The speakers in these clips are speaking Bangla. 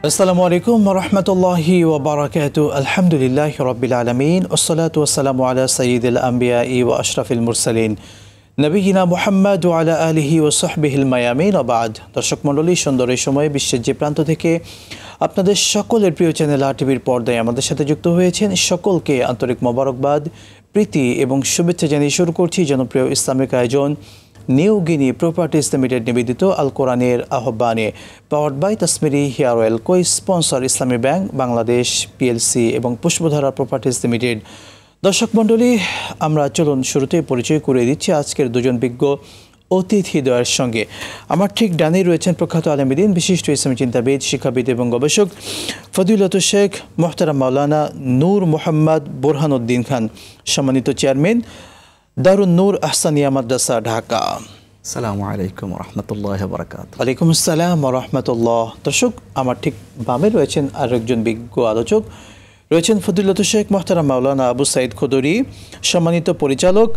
আসসালামু আলাইকুম ওয়া রাহমাতুল্লাহি ওয়া বারাকাতুহু। আলহামদুলিল্লাহি রাব্বিল আলামিন ওয়াসসালাতু ওয়াসসালামু আলা সাইয়্যিদিল আমবিয়াই ওয়া আশরাফিল মুরসালিন নবিয়িনা মুহাম্মদ ওয়া আলা আলিহি ওয়া সাহবিহিল মায়ামিন ওয়া বাদ। দর্শক মণ্ডলী, সুন্দর এই সময়ে বিশ্বের যে প্রান্ত থেকে আপনাদের সকলের প্রিয় চ্যানেল RTVর পর্দায় আমাদের সাথে যুক্ত হয়েছেন, সকলকে আন্তরিক মোবারকবাদ, প্রীতি এবং শুভেচ্ছা জানিয়ে শুরু করছি জনপ্রিয় ইসলামিক আয়োজন নিউ গিনি প্রপার্টিজ লিমিটেড নিবেদিত আল কোরআনের আহ্বানে, powered by Tasmiri hair oil, co sponsor Islami bank Bangladesh PLC এবং পুষ্পধারা প্রপার্টিজ লিমিটেড। দর্শক মণ্ডলী, আমরা চলুন শুরুতেই পরিচয় করে দিচ্ছি আজকের দুজন বিজ্ঞ অতিথিদ্বয়ের সঙ্গে। আমার ঠিক ডানেই রয়েছেন প্রখ্যাত আলেমদ্বীন, বিশিষ্ট ইসলামী চিন্তাবিদ, শিক্ষাবিদ এবং গবেষক ফদিলত শেখ মোহতারাম মাওলানা নূর মোহাম্মদ বোরহানুদ্দিন খান, সম্মানিত চেয়ারম্যান দারুন নূর আহসানিয়া মাদ্রাসা, ঢাকা। আসসালামু আলাইকুম ওয়া রাহমাতুল্লাহি ওয়া বারাকাতুহু। ওয়ালাইকুম আসসালাম ওয়া রাহমাতুল্লাহ। দর্শক, আমার ঠিক বামে রয়েছেন আরেকজন বিজ্ঞ আলোচক, রয়েছেন ফদিলত শেখ মোহতারাম মাওলানা আবু সাইদ খুদরি, সম্মানিত পরিচালক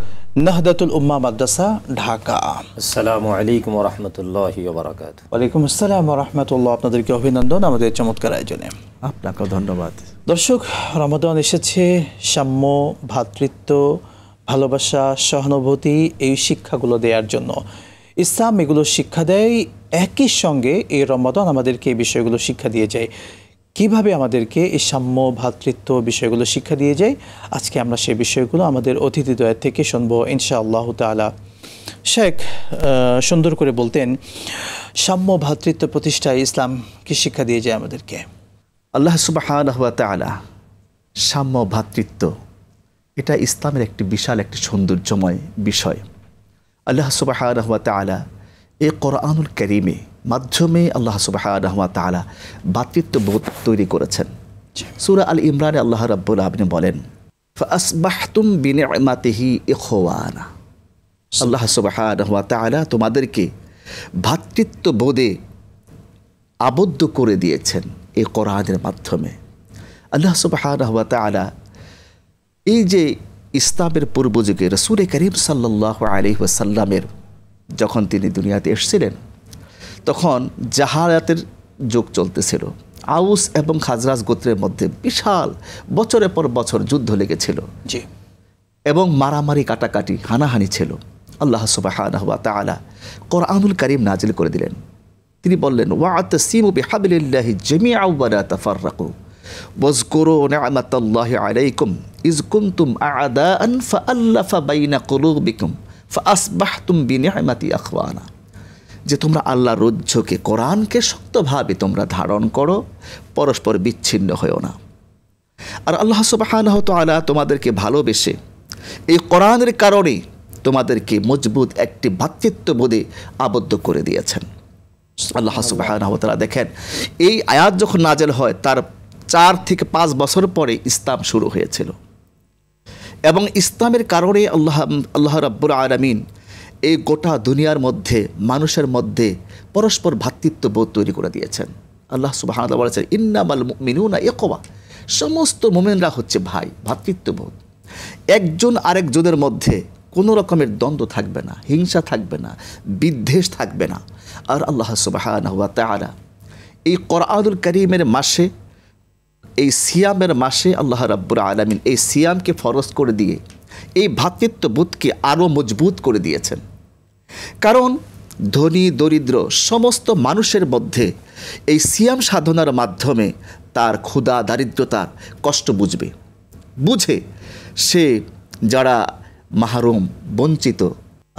নাহদাতুল উম্মাহ মাদ্রাসা, ঢাকা। আসসালামু আলাইকুম ওয়া রাহমাতুল্লাহি ওয়া বারাকাতুহু। ওয়ালাইকুম আসসালাম ওয়া রাহমাতুল্লাহ। আপনাদেরকে অভিনন্দন আমাদের চমৎকার আয়োজনে। আপনাকেও ধন্যবাদ। দর্শক, রমাদান এসেছে, সাম্য, ভ্রাতৃত্ব, ভালোবাসা, সহানুভূতি, এই শিক্ষাগুলো দেওয়ার জন্য ইসলাম এগুলো শিক্ষা দেয়। একই সঙ্গে এই রমাদান আমাদেরকে এই বিষয়গুলো শিক্ষা দিয়ে যায়। কিভাবে আমাদেরকে এই সাম্য, ভ্রাতৃত্ব বিষয়গুলো শিক্ষা দিয়ে যায়, আজকে আমরা সেই বিষয়গুলো আমাদের অতিথিদ্বয়ের থেকে শুনবো ইনশাআল্লাহ তাআলা। শেখ সুন্দর করে বলতেন, সাম্য ভ্রাতৃত্ব প্রতিষ্ঠায় ইসলাম কি শিক্ষা দিয়ে যায় আমাদেরকে? আল্লাহ সুবহানাহু ওয়া তাআলা সাম্য, ভ্রাতৃত্ব, এটা ইসলামের একটি বিশাল একটি সৌন্দর্যময় বিষয়। আল্লাহ সুবহানাহু ওয়া তাআলা এই কোরআনুল কারীমে মাধ্যমে আল্লাহ সুবহানাহু ওয়া তাআলা ভ্রাতৃত্ববোধ তৈরি করেছেন। সূরা আল ইমরানে আল্লাহ রাব্বুল আলামিন বলেন, ফাআসবাহতুম বিনি'মাতিহি ইখওয়ানা। আল্লাহ সুবহানাহু ওয়া তাআলা তোমাদেরকে ভ্রাতৃত্ববোধে আবদ্ধ করে দিয়েছেন এই কোরআনের মাধ্যমে। আল্লাহ সুবহানাহু ওয়া তাআলা এই যে ইসলামের পূর্বযুগে রাসূল করিম সাল্লাল্লাহু আলাইহি ওয়াসাল্লামের যখন তিনি দুনিয়াতে এসেছিলেন, তখন জাহালিয়াতের যুগ চলতেছিল। আউস এবং খাজরাজ গোত্রের মধ্যে বিশাল বছরের পর বছর যুদ্ধ লেগেছিল এবং মারামারি, কাটাকাটি, হানাহানি ছিল। আল্লাহ সুবহানাহু ওয়া তাআলা কোরআনুল কারীম নাজিল করে দিলেন। তিনি বললেন, ওয়া'তাসিমু বিহাবলিল্লাহি জামিআন ওয়া লা তাফাররাকু ওয়াজকুরু নি'মাতাল্লাহি আলাইকুম ইয কুনতুম আ'দাআন ফাআল্লাফা বাইনা কুলুবিকুম ফাআসবাহতুম বিনি'মাতি ইখওয়ানা। যে তোমরা আল্লাহর রজ্জুকে, কোরআনকে শক্তভাবে তোমরা ধারণ করো, পরস্পর বিচ্ছিন্ন হয়েও না। আর আল্লাহ সুবহানাহু ওয়া তাআলা তোমাদেরকে ভালোবেসে এই কোরআনের কারণে তোমাদেরকে মজবুত একটি ভ্রাতৃত্ববোধে আবদ্ধ করে দিয়েছেন। আল্লাহ সুবহানাহু ওয়া তাআলা দেখেন, এই আয়াত যখন নাজেল হয় তার 4 থেকে 5 বছর পরে ইসলাম শুরু হয়েছিল এবং ইসলামের কারণে আল্লাহ রাব্বুল আলামিন এই গোটা দুনিয়ার মধ্যে মানুষের মধ্যে পরস্পর ভ্রাতৃত্ববোধ তৈরি করে দিয়েছেন। আল্লাহ সুবহানাহু ওয়া তাআলা বলেছেন, ইন্নামাল মুমিনুনা ইখওয়া, সমস্ত মুমিনরা হচ্ছে ভাই। ভ্রাতৃত্ববোধ, একজন আরেকজনের মধ্যে কোনো রকমের দ্বন্দ্ব থাকবে না, হিংসা থাকবে না, বিদ্বেষ থাকবে না। আর আল্লাহ সুবহানাহু ওয়া তাআলা এই কোরআনুল কারীমের মাসে, এই সিয়ামের মাসে আল্লাহ রাব্বুল আলামিন এই সিয়ামকে ফরজ করে দিয়ে এই ভ্রাতৃত্ববোধকে আরও মজবুত করে দিয়েছেন। কারণ ধনী দরিদ্র সমস্ত মানুষের মধ্যে এই সিয়াম সাধনার মাধ্যমে তার ক্ষুধা, দারিদ্রতার কষ্ট বুঝে সে যারা মাহরুম, বঞ্চিত,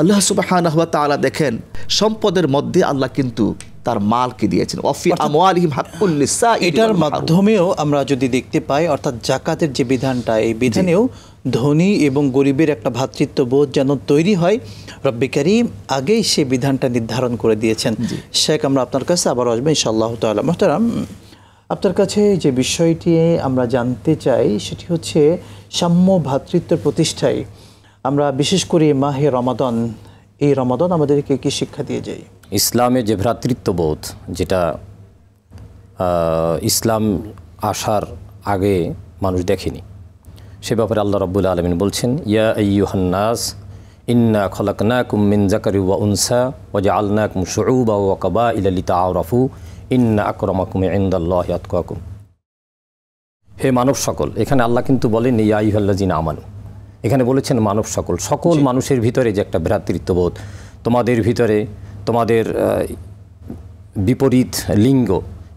আল্লাহ সুবহানাহু ওয়া তাআলা দেখেন সম্পদের মধ্যে আল্লাহ কিন্তু তার মালকে দিয়েছেন। ওয়াফি আমওয়ালিহিম হাক্কুল লিসাইলি, এটার মাধ্যমেও আমরা যদি দেখতে পাই, অর্থাৎ যাকাতের যে বিধানটা, এই বিধানেও ধনী এবং গরিবের একটা ভ্রাতৃত্ববোধ যেন তৈরি হয়, রব্বে কারীম আগেই সে বিধানটা নির্ধারণ করে দিয়েছেন। শেখ, আমরা আপনার কাছে আবার আসবো ইনশাআল্লাহ তাআলা। মুহতারাম, আপনার কাছে যে বিষয়টি আমরা জানতে চাই সেটি হচ্ছে সাম্য ভ্রাতৃত্ব প্রতিষ্ঠায় আমরা বিশেষ করে মাহে রমাদান, এই রমাদান আমাদেরকে কি শিক্ষা দিয়ে যায়? ইসলামে যে ভ্রাতৃত্ববোধ, যেটা ইসলাম আসার আগে মানুষ দেখেনি, সে ব্যাপারে আল্লাহ রাব্বুল আলামিন বলছেন, ইয়া আইয়ুহান নাস ইন্না খলাকনাকুম মিন যাকারি ওয়া উনসা ওয়া জাআলনাকুম শুউবা ওয়া কাবাইলা লিতাআরাফু ইন্না আকরামাকুম ইনদাল্লাহি আতকাকুম। হে মানব সকল, এখানে আল্লাহ কিন্তু বলেন ইয়া আইয়ুহাল্লাযিনা আমানু, এখানে বলেছেন মানব সকল, সকল মানুষের ভিতরে যে একটা ভ্রাতৃত্ববোধ, তোমাদের ভিতরে তোমাদের বিপরীত লিঙ্গ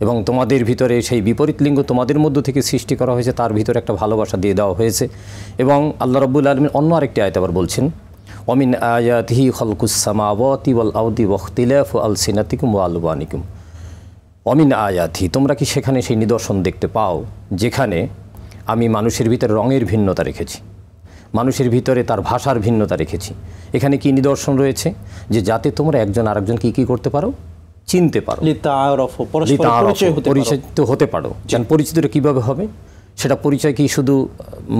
এবং তোমাদের ভিতরে সেই বিপরীত লিঙ্গ তোমাদের মধ্য থেকে সৃষ্টি করা হয়েছে, তার ভিতরে একটা ভালোবাসা দিয়ে দেওয়া হয়েছে। এবং আল্লাহ রাব্বুল আলামিন অন্য আরেকটি আয়াতে আবার বলছেন ওমিন আয়াতিহি খালকুস সামাওয়াতি ওয়াল আরদি ওয়াখতিলাফু আলসিনাতিকুম ওয়া আলওয়ানিকুম। অমিন আয়াতি, তোমরা কি সেখানে সেই নিদর্শন দেখতে পাও যেখানে আমি মানুষের ভিতরে রঙের ভিন্নতা রেখেছি, মানুষের ভিতরে তার ভাষার ভিন্নতা রেখেছি। এখানে কি নিদর্শন রয়েছে? যে যাতে তোমরা একজন আরেকজনকে কী করতে পারো, চিনতে পারো, পরিচিত হতে পারো। পরিচিতটা কীভাবে হবে? সেটা পরিচয় কি শুধু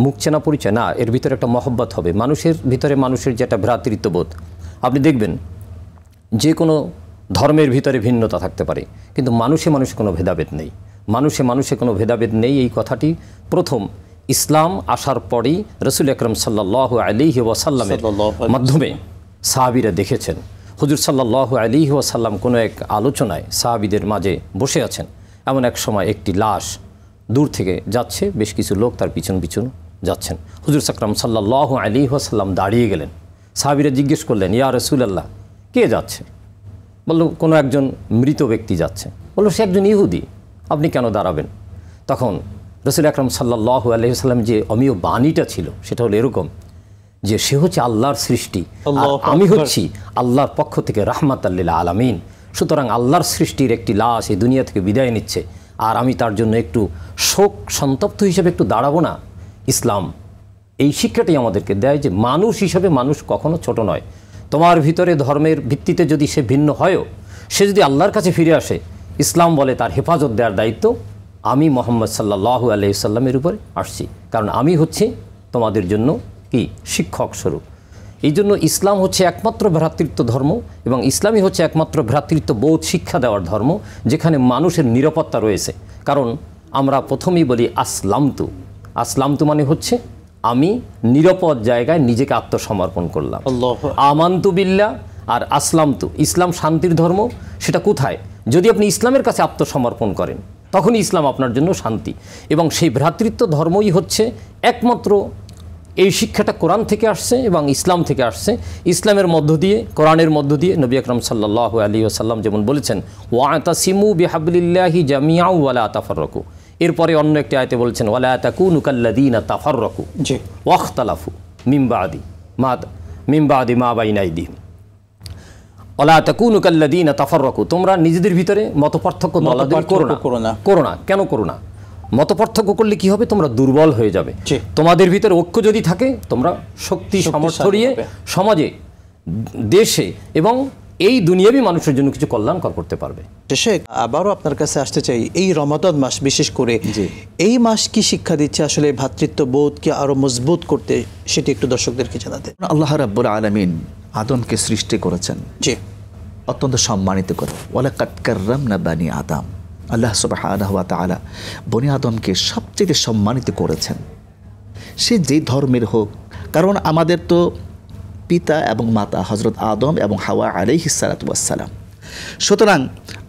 মুখ চেনা পরিচয় না, এর ভিতরে একটা মহব্বত হবে, মানুষের ভিতরে মানুষের যে একটা ভ্রাতৃত্ববোধ। আপনি দেখবেন যে কোনো ধর্মের ভিতরে ভিন্নতা থাকতে পারে, কিন্তু মানুষে মানুষে কোনো ভেদাভেদ নেই, মানুষে মানুষে কোনো ভেদাভেদ নেই। এই কথাটি প্রথম ইসলাম আসার পরেই রসুল আকরম সাল্লাল্লাহু আলাইহি ওয়াসাল্লামের মাধ্যমে সাহাবীরা দেখেছেন। হুজুর সাল্লাল্লাহু আলাইহি ওয়াসাল্লাম কোনো এক আলোচনায় সাহাবীদের মাঝে বসে আছেন, এমন এক সময় একটি লাশ দূর থেকে যাচ্ছে, বেশ কিছু লোক তার পিছন পিছন যাচ্ছেন। হুজুর আকরম সাল্লাল্লাহু আলাইহি ওয়াসাল্লাম দাঁড়িয়ে গেলেন। সাহাবীরা জিজ্ঞেস করলেন, ইয়া রাসূলুল্লাহ, কে যাচ্ছে? বলল, কোনো একজন মৃত ব্যক্তি যাচ্ছে। বলল, সে একজন ইহুদি, আপনি কেন দাঁড়াবেন? তখন রসুল আকরম সাল্লাল্লাহু আলাইহি ওয়াসাল্লাম যে অমীয় বাণীটা ছিল সেটা হলো এরকম যে সে হচ্ছে আল্লাহর সৃষ্টি, আর আমি হচ্ছি আল্লাহর পক্ষ থেকে রাহমাতাল লিল আলামিন। সুতরাং আল্লাহর সৃষ্টির একটি লাশ এই দুনিয়া থেকে বিদায় নিচ্ছে, আর আমি তার জন্য একটু শোক সন্তপ্ত হিসেবে একটু দাঁড়াবো না? ইসলাম এই শিক্ষাটি আমাদেরকে দেয় যে মানুষ হিসেবে মানুষ কখনো ছোট নয়। তোমার ভিতরে ধর্মের ভিত্তিতে যদি সে ভিন্ন হয়ও, সে যদি আল্লাহর কাছে ফিরে আসে, ইসলাম বলে তার হেফাজত দেওয়ার দায়িত্ব আমি মুহাম্মদ সাল্লাল্লাহু আলাইহি সাল্লামের উপরে আসছি, কারণ আমি হচ্ছি তোমাদের জন্য কি শিক্ষক স্বরূপ। এই জন্য ইসলাম হচ্ছে একমাত্র ভ্রাতৃত্ব ধর্ম, এবং ইসলামই হচ্ছে একমাত্র ভ্রাতৃত্ববোধ শিক্ষা দেওয়ার ধর্ম যেখানে মানুষের নিরাপত্তা রয়েছে। কারণ আমরা প্রথমেই বলি আসলামতু, আসলামতু মানে হচ্ছে আমি নিরাপদ জায়গায় নিজেকে আত্মসমর্পণ করলাম। আমান্তু বিল্লাহ আর আসলামতু, ইসলাম শান্তির ধর্ম। সেটা কোথায়? যদি আপনি ইসলামের কাছে আত্মসমর্পণ করেন, তখনই ইসলাম আপনার জন্য শান্তি। এবং সেই ভ্রাতৃত্ব ধর্মই হচ্ছে একমাত্র, এই শিক্ষাটা কোরআন থেকে আসছে এবং ইসলাম থেকে আসছে। ইসলামের মধ্য দিয়ে, কোরআনের মধ্য দিয়ে নবী আকরাম সাল্লাল্লাহু আলাইহি ওয়াসাল্লাম যেমন বলেছেন, ওয়াতাসিমু বিহাবলিল্লাহি জামিআ ওয়ালা তাফাররাকু। এরপরে অন্য একটি আয়াতে বলছেন, ওয়ালা তাকুনু কাল্লাযিনা তাফাররাকু ওয়াখতালাফু মিন বাদি মা বাইনা আইদিহিম ওয়ালা তাকুনু কাল্লাযিনা তাফাররাকু। তোমরা নিজেদের ভিতরে মতপার্থক্য দলাদলি করো না। কেন করো না? মতপার্থক্য করলে কি হবে? তোমরা দুর্বল হয়ে যাবে। তোমাদের ভিতরে ঐক্য যদি থাকে, তোমরা শক্তি সামর্থ্য নিয়ে সমাজে, দেশে এবং এই দুনিয়াবি মানুষের জন্য কিছু কল্যাণকর করতে পারবে। শেখ, আবারও আপনার কাছে আসতে চাই, এই রমাদান মাস বিশেষ করে এই মাস কি শিক্ষা দিচ্ছে আসলে ভ্রাতৃত্ববোধকে আরো মজবুত করতে, সেটি একটু দর্শকদেরকে জানাতে। আল্লাহ রাব্বুল আলামিন আদমকে সৃষ্টি করেছেন অত্যন্ত সম্মানিত করে, ওয়ালাকাদ কাররামনা বানি আদম। আল্লাহ সুবহানাহু ওয়া তাআলা বনি আদমকে সবচেয়ে সম্মানিত করেছেন, সে যে ধর্মের হোক। কারণ আমাদের তো পিতা এবং মাতা হযরত আদম এবং হাওয়া আলাইহিস সালাতু ওয়াস সালাম। সুতরাং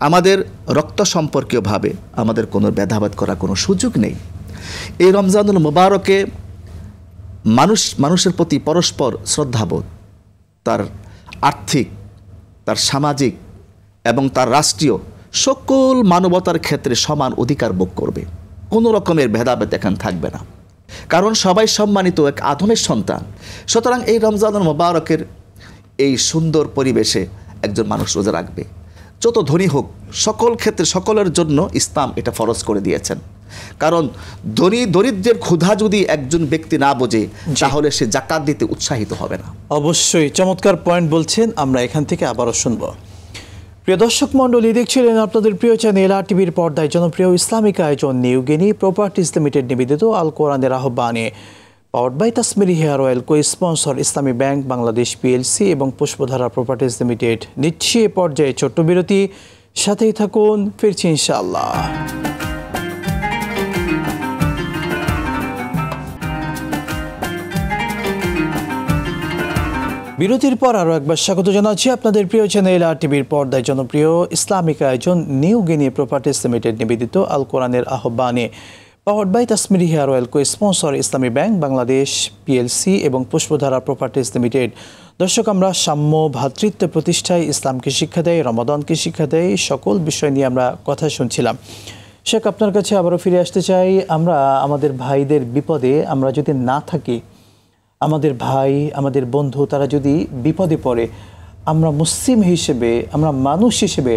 আমাদের রক্ত সম্পর্কীয়ভাবে আমাদের কোনো ভেদাভেদ করার কোনো সুযোগ নেই। এই রমজানুল মুবারকে মানুষের প্রতি পরস্পর শ্রদ্ধাবোধ, তার আর্থিক, তার সামাজিক এবং তার রাষ্ট্রীয় সকল মানবতার ক্ষেত্রে সমান অধিকার ভোগ করবে। কোনো রকমের ভেদাভেদ এখানে থাকবে না, কারণ সবাই সম্মানিত এক আদমের সন্তান। সুতরাং এই রমজানুল মুবারকের এই সুন্দর পরিবেশে একজন মানুষ রোজা রাখবে, যত ধনী হোক, সকল ক্ষেত্রে সকলের জন্য ইসলাম এটা ফরজ করে দিয়েছেন। কারণ ধনী দরিদ্রের ক্ষুধা যদি একজন ব্যক্তি না বোঝে, তাহলে সে যাকাত দিতে উৎসাহিত হবে না। অবশ্যই চমৎকার পয়েন্ট বলছেন, আমরা এখান থেকে আবারও শুনব। প্রিয় দর্শক মণ্ডলী, দেখছিলেন আপনাদের প্রিয় চ্যানেল আর টিভির পর্দায় জনপ্রিয় ইসলামিক আয়োজন নিউ গিনি প্রপার্টিজ লিমিটেড নিবেদিত আল কোরআনের আহ্বানে, powered by Tasmiri hair oil, co sponsor Islami bank Bangladesh PLC এবং পুষ্পধারা প্রপার্টিজ লিমিটেড। নিচ্ছি এ পর্যায়ে ছোট্ট বিরতি, সাথেই থাকুন, ফিরছি ইনশাআল্লাহ। বিরতির পর আরও একবার স্বাগত জানাচ্ছি আপনাদের প্রিয় চ্যানেল আর টিভির পর্দায় জনপ্রিয় ইসলামিক আয়োজন নিউ গিনি প্রপার্টিজ লিমিটেড নিবেদিত আল কোরআনের আহ্বানে, powered by Tasmiri hair oil, co sponsor Islami bank Bangladesh PLC এবং পুষ্পধারা প্রপার্টিজ লিমিটেড। দর্শক, আমরা সাম্য ভ্রাতৃত্ব প্রতিষ্ঠায় ইসলামকে শিক্ষা দেয়, রমাদানকে শিক্ষা দেয়, সকল বিষয় নিয়ে আমরা কথা শুনছিলাম। শেখ, আপনার কাছে আবারও ফিরে আসতে চাই। আমরা আমাদের ভাইদের বিপদে আমরা যদি না থাকি, আমাদের ভাই, আমাদের বন্ধু তারা যদি বিপদে পড়ে, আমরা মুসলিম হিসেবে, আমরা মানুষ হিসেবে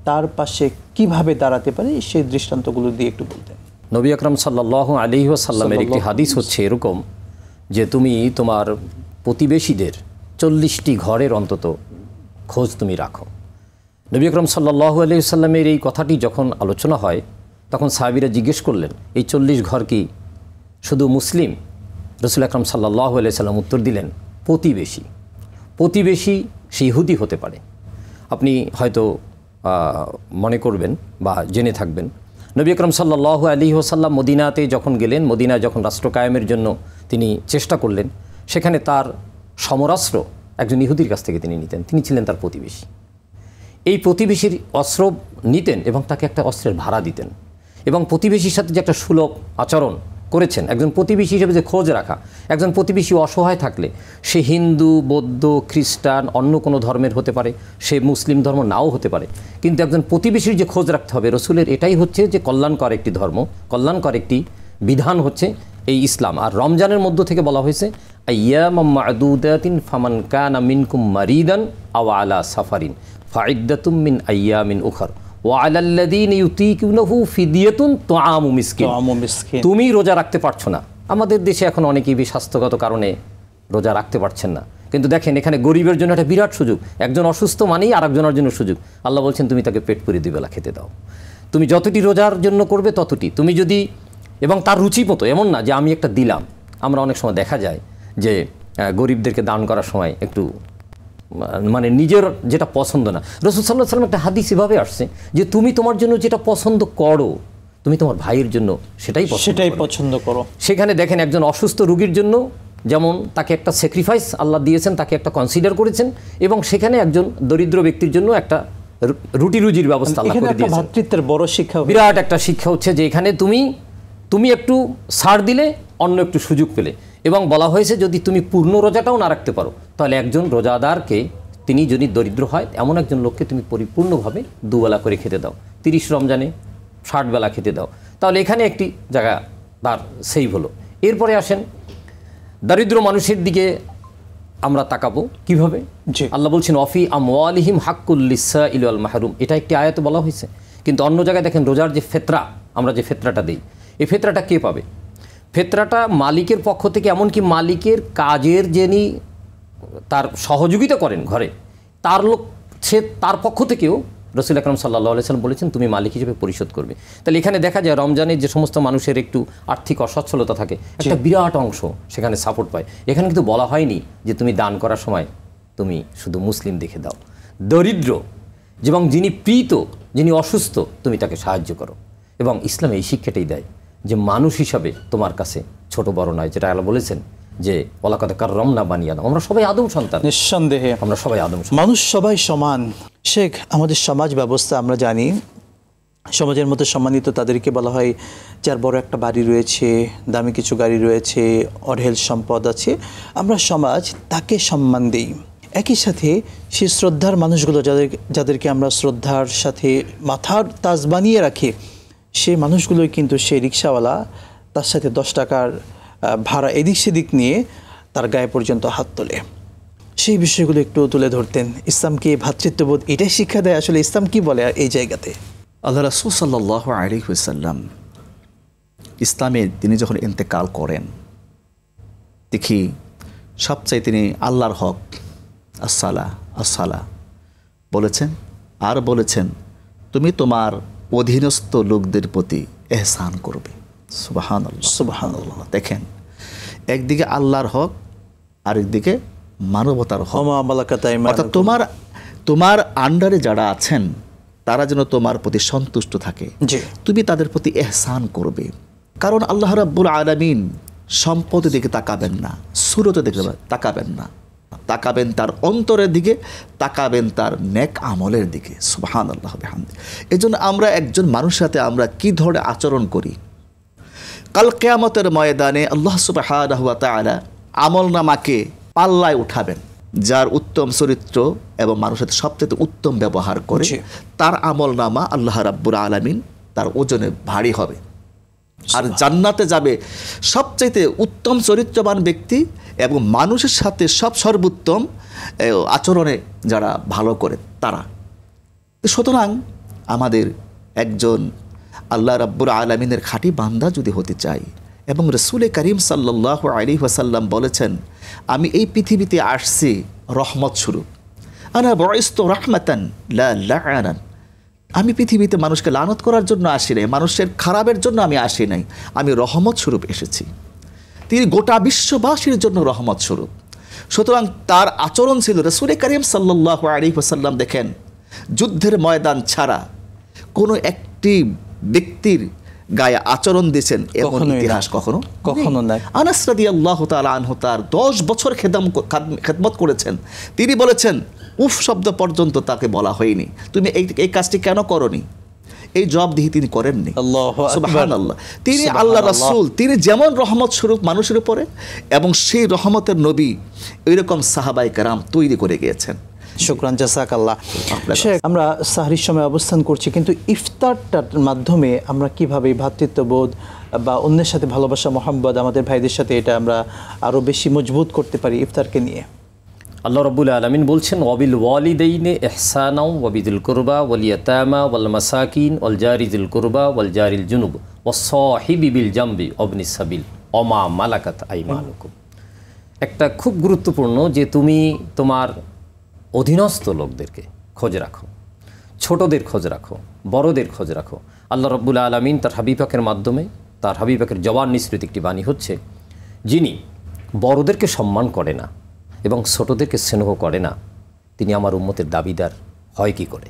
তার পাশে কিভাবে দাঁড়াতে পারি, সেই দৃষ্টান্তগুলো দিয়ে একটু বলতেন। নবী আকরাম সাল্লাল্লাহু আলাইহি ওয়াসাল্লামের একটি হাদিস হচ্ছে এরকম যে তুমি তোমার প্রতিবেশীদের 40টি ঘরের অন্তত খোঁজ তুমি রাখো। নবী আকরাম সাল্লাল্লাহু আলাইহি ওয়াসাল্লামের এই কথাটি যখন আলোচনা হয় তখন সাহাবীরা জিজ্ঞেস করলেন, এই 40 ঘর কি শুধু মুসলিম? রাসূল আকরাম সাল্লাল্লাহু আলাইহি ওয়াসাল্লাম উত্তর দিলেন, প্রতিবেশী। প্রতিবেশী সে ইহুদি হতে পারে। আপনি হয়তো মনে করবেন বা জেনে থাকবেন, নবী আকরাম সাল্লাল্লাহু আলাইহি ওয়াসাল্লাম মদিনাতে যখন গেলেন, মদিনায় যখন রাষ্ট্র কায়েমের জন্য তিনি চেষ্টা করলেন, সেখানে তার সমরাস্ত্র একজন ইহুদির কাছ থেকে তিনি নিতেন। তিনি ছিলেন তার প্রতিবেশী। এই প্রতিবেশীর অস্ত্র নিতেন এবং তাকে একটা অস্ত্রের ভাড়া দিতেন, এবং প্রতিবেশীর সাথে যে একটা সুলভ আচরণ করেছেন, একজন প্রতিবেশী হিসেবে যে খোঁজ রাখা, একজন প্রতিবেশী অসহায় থাকলে সে হিন্দু, বৌদ্ধ, খ্রিস্টান, অন্য কোনো ধর্মের হতে পারে, সে মুসলিম ধর্ম নাও হতে পারে, কিন্তু একজন প্রতিবেশীর যে খোঁজ রাখতে হবে, রসুলের এটাই হচ্ছে যে কল্যাণকর একটি ধর্ম, কল্যাণকর একটি বিধান হচ্ছে এই ইসলাম। আর রমজানের মধ্য থেকে বলা হয়েছে আইয়ামাম মা'দুদাতিন ফামান কানা মিনকুম মারিদান আও আলা সাফারিন ফাইদ্দাতুম মিন আইয়ামিন উখর ওয়ালাল্লাযীনা ইউতীকুনাহু ফিদিয়াতুন তুআমু মিসকিন। তুমি রোজা রাখতে পারছো না। আমাদের দেশে এখন অনেকেই স্বাস্থ্যগত কারণে রোজা রাখতে পারছেন না, কিন্তু দেখেন এখানে গরিবের জন্য একটা বিরাট সুযোগ। একজন অসুস্থ মানেই আরেকজনের জন্য সুযোগ। আল্লাহ বলছেন তুমি তাকে পেট পুরে 2 বেলা খেতে দাও। তুমি যতটি রোজার জন্য করবে ততটি, তুমি যদি, এবং তার রুচি মতো, এমন না যে আমি একটা দিলাম। আমরা অনেক সময় দেখা যায় যে গরিবদেরকে দান করার সময় একটু মানে নিজের যেটা পছন্দ না। রাসূল সাল্লাল্লাহু আলাইহি ওয়াসাল্লাম একটা হাদিস এভাবে আসছে যে তুমি তোমার জন্য যেটা পছন্দ করো, তুমি তোমার ভাইয়ের জন্য সেটাই পছন্দ করো। সেখানে দেখেন একজন অসুস্থ রোগীর জন্য যেমন তাকে একটা স্যাক্রিফাইস আল্লাহ দিয়েছেন, তাকে একটা কনসিডার করেছেন, এবং সেখানে একজন দরিদ্র ব্যক্তির জন্য একটা রুটি রুজির ব্যবস্থা আল্লাহ করে দিয়েছেন। ভাতৃত্বের বড় শিক্ষা, বিরাট একটা শিক্ষা হচ্ছে যে এখানে তুমি একটু ছাড় দিলে অন্য একটু সুযোগ পেলে। এবং বলা হয়েছে যদি তুমি পূর্ণ রোজাটাও না রাখতে পারো, তাহলে একজন রোজাদারকে, তিনি যদি দরিদ্র হয় এমন একজন লোককে তুমি পরিপূর্ণভাবে 2 বেলা করে খেতে দাও। 30 রমজানে 60 বেলা খেতে দাও। তাহলে এখানে একটি জায়গা তার সেভ হলো। এরপরে আসেন দরিদ্র মানুষের দিকে আমরা তাকাবো কিভাবে। আল্লাহ বলছেন অফি আমওয়ালিহিম হাক্কুল লিসাইল ওয়াল মাহরুম, এটা একটি আয়াতে বলা হয়েছে। কিন্তু অন্য জায়গায় দেখেন রোজার যে ফেতরা, আমরা যে ফেতরাটা দিই, এই ফেতরাটা কে পাবে? ফেতরাটা মালিকের পক্ষ থেকে, এমনকি মালিকের কাজের যিনি তার সহযোগিতা করেন ঘরে, তার লোক, সে তার পক্ষ থেকেও রাসূল আকরাম সাল্লাল্লাহু আলাইহি ওয়াসাল্লাম বলেছেন তুমি মালিক হিসেবে পরিশোধ করবে। তাহলে এখানে দেখা যায় রমজানের যে সমস্ত মানুষের একটু আর্থিক অসচ্ছলতা থাকে, একটা বিরাট অংশ সেখানে সাপোর্ট পায়। এখানে কিন্তু বলা হয়নি যে তুমি দান করার সময় তুমি শুধু মুসলিম দেখে দাও। দরিদ্র এবং যিনি পীড়িত, যিনি অসুস্থ, তুমি তাকে সাহায্য করো। এবং ইসলাম এই শিক্ষাটাই দেয় যে মানুষ হিসাবে তোমার কাছে ছোট বড় নয়, যেটা আল্লাহ বলেছেন যে ওয়ালাকাদ কাররামনা বানি আদম, আমরা সবাই আদম সন্তান। নিঃসন্দেহে আমরা সবাই আদম সন্তান, মানুষ সবাই সমান। শেখ, আমাদের সমাজ ব্যবস্থা আমরা জানি, সমাজের মধ্যে সম্মানিত তাদেরকে বলা হয় যার বড় একটা বাড়ি রয়েছে, দামি কিছু গাড়ি রয়েছে, অঢেল সম্পদ আছে, আমরা সমাজ তাকে সম্মান দিই। একই সাথে সেই শ্রদ্ধার মানুষগুলো যাদেরকে আমরা শ্রদ্ধার সাথে মাথার তাজ বানিয়ে রাখি, সেই মানুষগুলোই কিন্তু সেই রিক্সাওয়ালা তার সাথে 10 টাকার ভাড়া এদিক সেদিক নিয়ে তার গায়ে পর্যন্ত হাত তোলে। সেই বিষয়গুলো একটু তুলে ধরতেন। ইসলামকে ভ্রাতৃত্ববোধ এটাই শিক্ষা দেয়। আসলে ইসলাম কি বলে এই জায়গাতে? আল্লাহ রাসূল সাল্লাল্লাহু আলাইহি ওয়াসাল্লাম ইসলামে তিনি যখন ইন্তেকাল করেন, দেখি সবচেয়ে তিনি আল্লাহর হক আসসালা বলেছেন, আর বলেছেন তুমি তোমার অধীনস্থ লোকদের প্রতি এহসান করবে। সুবহানাল্লাহ, সুবহানাল্লাহ। দেখেন, একদিকে আল্লাহর হক, আরেকদিকে মানবতার হক। অর্থাৎ তোমার আন্ডারে যারা আছেন তারা যেন তোমার প্রতি সন্তুষ্ট থাকে, তুমি তাদের প্রতি এহসান করবে। কারণ আল্লাহ রাব্বুল আলামিন সম্পদের দিকে তাকাবেন না, সুরতের দিকে তাকাবেন না, তাকাবেন তার অন্তরের দিকে, তাকাবেন তার নেক আমলের দিকে। সুবহানাল্লাহ বিহামদি। এজন্য আমরা একজন মানুষের সাথে আমরা কি ধরনের আচরণ করি, কাল কিয়ামতের ময়দানে আল্লাহ সুবহানাহু ওয়া তাআলা আমলনামাকে পাল্লায় উঠাবেন। যার উত্তম চরিত্র এবং মানুষের সবচেয়ে উত্তম ব্যবহার করে তার আমলনামা আল্লাহ রাব্বুল আলামিন তার ওজনে ভারী হবে। আর জান্নাতে যাবে সবচাইতে উত্তম চরিত্রবান ব্যক্তি এবং মানুষের সাথে সর্বোত্তম আচরণে যারা ভালো করে তারা। সুতরাং আমাদের একজন আল্লাহ রাব্বুল আলামিনের খাঁটি বান্দা যদি হতে চাই, এবং রাসূল করিম সাল্লাল্লাহু আলাইহি ওয়াসাল্লাম বলেছেন, আমি এই পৃথিবীতে আসছি রহমত স্বরূপ। আনা বুইসতু রাহমাতান লা লা'নান। আমি পৃথিবীতে মানুষকে লানত করার জন্য আসি নাই, মানুষের খারাপের জন্য আমি আসি নাই, আমি রহমত স্বরূপ এসেছি। তিনি গোটা বিশ্ববাসীর জন্য রহমত স্বরূপ। সুতরাং তার আচরণ ছিল, রাসূল করিম সাল্লাল্লাহু আলাইহি ওয়াসাল্লাম দেখেন যুদ্ধের ময়দান ছাড়া কোনো একটি ব্যক্তির গায়ে আচরণ দিয়েছেন এমন ইতিহাস কখনো নাই। আনাস রাদিয়াল্লাহু তাআলা আনহু তার 10 বছর খেদমত করেছেন। তিনি বলেছেন উফ শব্দ পর্যন্ত তাকে বলা হয়নি, তুমি এই কাজটি কেন করনি, এই জবাবদিহি তিনি করেননি। সুবহানাল্লাহ। তিনি আল্লাহ রাসূল, তিনি যেমন রহমত স্বরূপ মানুষের উপরে, এবং সেই রহমতের নবী এইরকম সাহাবায়ে কেরাম তৈরি করে গিয়েছেন। শুকরান, জাযাকাল্লাহ। আমরা সাহরির সময় অবস্থান করছি, কিন্তু ইফতারটার মাধ্যমে আমরা কিভাবে ভ্রাতৃত্ববোধ বা অন্যের সাথে ভালোবাসা, মোহাম্মদ আমাদের ভাইদের সাথে এটা আমরা আরও বেশি মজবুত করতে পারি ইফতারকে নিয়ে? আল্লাহ রাব্বুল আলামিন বলছেন, ওয়াবিল ওয়ালিদাইনি ইহসানাও ওয়াবিদিল কুরবা ওয়াল ইয়াতামা ওয়াল মাসাকিন ওয়াল জারিজিল কুরবা ওয়াল জারিল জুনুব ওয়াস সাহিবি বিল জামবি ওয়াবনিস সাবিল ওমা মালাকাত আইমানুকুম। একটা খুব গুরুত্বপূর্ণ যে তুমি তোমার অধীনস্থ লোকদেরকে খোঁজ রাখো, ছোটদের খোঁজ রাখো, বড়দের খোঁজ রাখো। আল্লাহ রাব্বুল আলামিন তার হাবিব পাকের মাধ্যমে, তার হাবিব পাকের জবান নিঃসৃত একটি বাণী হচ্ছে, যিনি বড়দেরকে সম্মান করে না এবং ছোটদেরকে স্নেহ করে না, তিনি আমার উম্মতের দাবিদার হয় কি করে?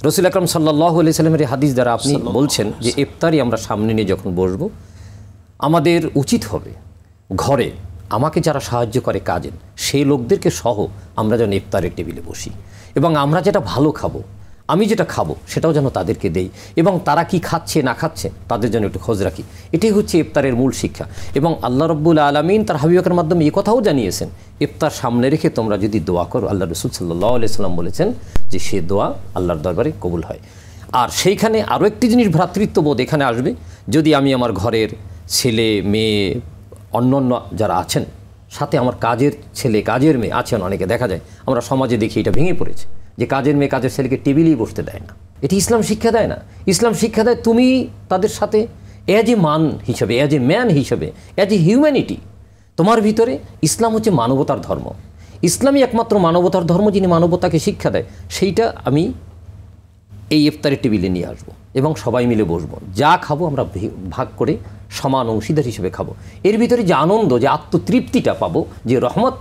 রাসূল আকরাম সাল্লাল্লাহু আলাইহি সাল্লামের হাদিস দ্বারা আপনি বলছেন যে ইফতারি আমরা সামনে নিয়ে যখন বসবো, আমাদের উচিত হবে ঘরে আমাকে যারা সাহায্য করে কাজের সেই লোকদেরকে সহ আমরা যেন ইফতারের টেবিলে বসি, এবং আমরা যেটা ভালো খাবো, আমি যেটা খাবো সেটাও যেন তাদেরকে দেই, এবং তারা কি খাচ্ছে না খাচ্ছে তাদের জন্য একটু খোঁজ রাখি। এটাই হচ্ছে ইফতারের মূল শিক্ষা। এবং আল্লাহ রাব্বুল আলামিন তার হাবিবের মাধ্যমে এই কথাও জানিয়েছেন, ইফতার সামনে রেখে তোমরা যদি দোয়া করো, আল্লাহ রাসূল সাল্লাল্লাহু আলাইহি সাল্লাম বলেছেন যে সে দোয়া আল্লাহর দরবারে কবুল হয়। আর সেইখানে আরও একটি জিনিস ভ্রাতৃত্ববোধ এখানে আসবে। যদি আমি আমার ঘরের ছেলে মেয়ে অন্যান্য যারা আছেন, সাথে আমার কাজের ছেলে কাজের মেয়ে আছেন, অনেকে দেখা যায় আমরা সমাজে দেখি এটা ভেঙে পড়েছে যে কাজের মেয়ে কাজের ছেলেকে টেবিলেই বসতে দেয় না। এটি ইসলাম শিক্ষা দেয় না। ইসলাম শিক্ষা দেয় তুমি তাদের সাথে অ্যাজ এ মান হিসাবে, অ্যাজ এ ম্যান হিসাবে, অ্যাজ এ হিউম্যানিটি, তোমার ভিতরে ইসলাম হচ্ছে মানবতার ধর্ম। ইসলামই একমাত্র মানবতার ধর্ম, যিনি মানবতাকে শিক্ষা দেয়। সেইটা আমি এই ইফতারের টেবিলে নিয়ে আসবো এবং সবাই মিলে বসবো, যা খাবো আমরা ভাগ করে সমান অংশীদার হিসেবে খাবো। এর ভিতরে যে আনন্দ, যে আত্মতৃপ্তিটা পাবো, যে রহমত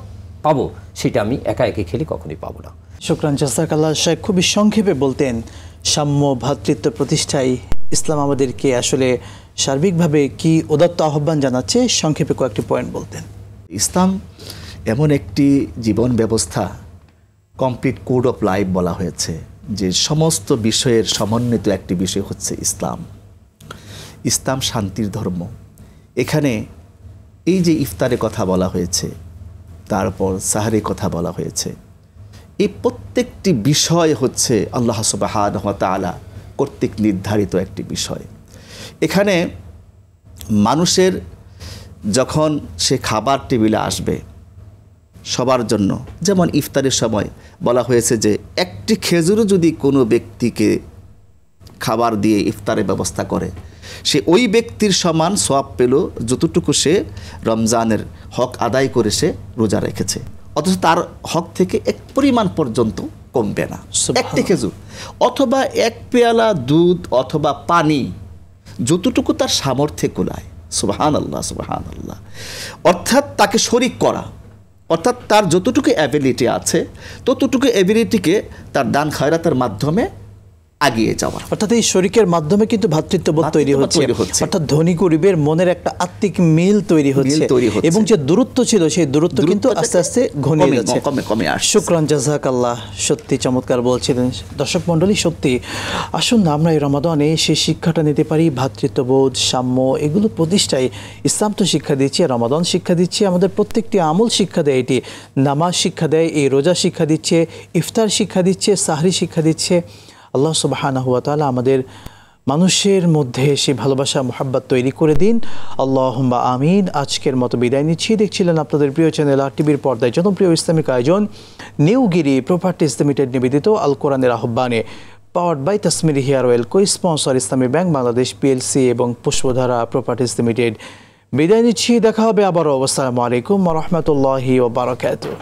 পাবো, সেটা আমি একা একে খেলে কখনোই পাবো না। শুকরান, জাযাকাল্লাহ। শেখ খুবই সংক্ষেপে বলতেন, সাম্য ভ্রাতৃত্ব প্রতিষ্ঠায় ইসলাম আমাদেরকে আসলে সার্বিকভাবে কি উদাত্ত আহ্বান জানাচ্ছে, সংক্ষেপে কয়েকটি পয়েন্ট বলতেন। ইসলাম এমন একটি জীবন ব্যবস্থা, কমপ্লিট কোড অফ লাইফ বলা হয়েছে, যে সমস্ত বিষয়ের সমন্বিত একটি বিষয় হচ্ছে ইসলাম। ইসলাম শান্তির ধর্ম। এখানে এই যে ইফতারের কথা বলা হয়েছে, তারপর সাহরের কথা বলা হয়েছে, এই প্রত্যেকটি বিষয় হচ্ছে আল্লাহ সুবহানাহু ওয়া তাআলা কর্তৃক নির্ধারিত একটি বিষয়। এখানে মানুষের যখন সে খাবার টেবিলে আসবে সবার জন্য, যেমন ইফতারের সময় বলা হয়েছে যে একটি খেজুরও যদি কোনো ব্যক্তিকে খাবার দিয়ে ইফতারের ব্যবস্থা করে, সে ওই ব্যক্তির সমান সওয়াব পেল যতটুকু সে রমজানের হক আদায় করে সে রোজা রেখেছে, অথচ তার হক থেকে এক পরিমাণ পর্যন্ত কমবে না। একটি খেজুর অথবা এক পেয়ালা দুধ অথবা পানি, যতটুকু তার সামর্থ্যে কুলায়। সুবহানাল্লাহ, সুবহানাল্লাহ। অর্থাৎ তাকে শরীক করা, অর্থাৎ তার যতটুকু অ্যাবিলিটি আছে ততটুকু অ্যাবিলিটিকে তার দান খয়রাতের মাধ্যমে এগিয়ে যাওয়া। অর্থাৎ এই শরিকের মাধ্যমে কিন্তু ভ্রাতৃত্ববোধ তৈরি হচ্ছে, অর্থাৎ ধনী গরিবের মনের একটা আত্মিক মিল তৈরি হচ্ছে এবং যে দূরত্ব ছিল সেই দূরত্ব কিন্তু আস্তে আস্তে ঘনিয়ে যাচ্ছে, কমে আসছে। শুকরান জাযাকাল্লাহ, সত্যি চমৎকার বলছিলেন। দর্শক মণ্ডলী, সত্যি আসুন না আমরা এই রমাদানে সেই শিক্ষাটা নিতে পারি, ভ্রাতৃত্ববোধ, সাম্য, এগুলো প্রতিষ্ঠায় ইসলাম তো শিক্ষা দিচ্ছে, রমাদান শিক্ষা দিচ্ছে, আমাদের প্রত্যেকটি আমল শিক্ষা দেয়, এটি নামাজ শিক্ষা দেয়, এই রোজা শিক্ষা দিচ্ছে, ইফতার শিক্ষা দিচ্ছে, সাহরি শিক্ষা দিচ্ছে। আল্লাহ সুবহানাহু ওয়া তাআলা আমাদের মানুষের মধ্যে সেই ভালোবাসা মোহাব্বত তৈরি করে দিন, আল্লাহুম্মা আমিন। আজকের মতো বিদায় নিচ্ছি। দেখছিলেন আপনাদের প্রিয় চ্যানেল আর টিভির পর্দায় জনপ্রিয় ইসলামিক আয়োজন নিউগিরি প্রপার্টিজ লিমিটেড নিবেদিত আল কোরআনের আহ্বানে, powered by Tasmiri hair oil, co sponsor Islami bank Bangladesh PLC এবং পুষ্পধারা প্রপার্টিজ লিমিটেড। বিদায় নিচ্ছি, দেখা হবে আবারও। আসসালামু আলাইকুম ওয়া রাহমাতুল্লাহি ওয়া বারাকাতুহু।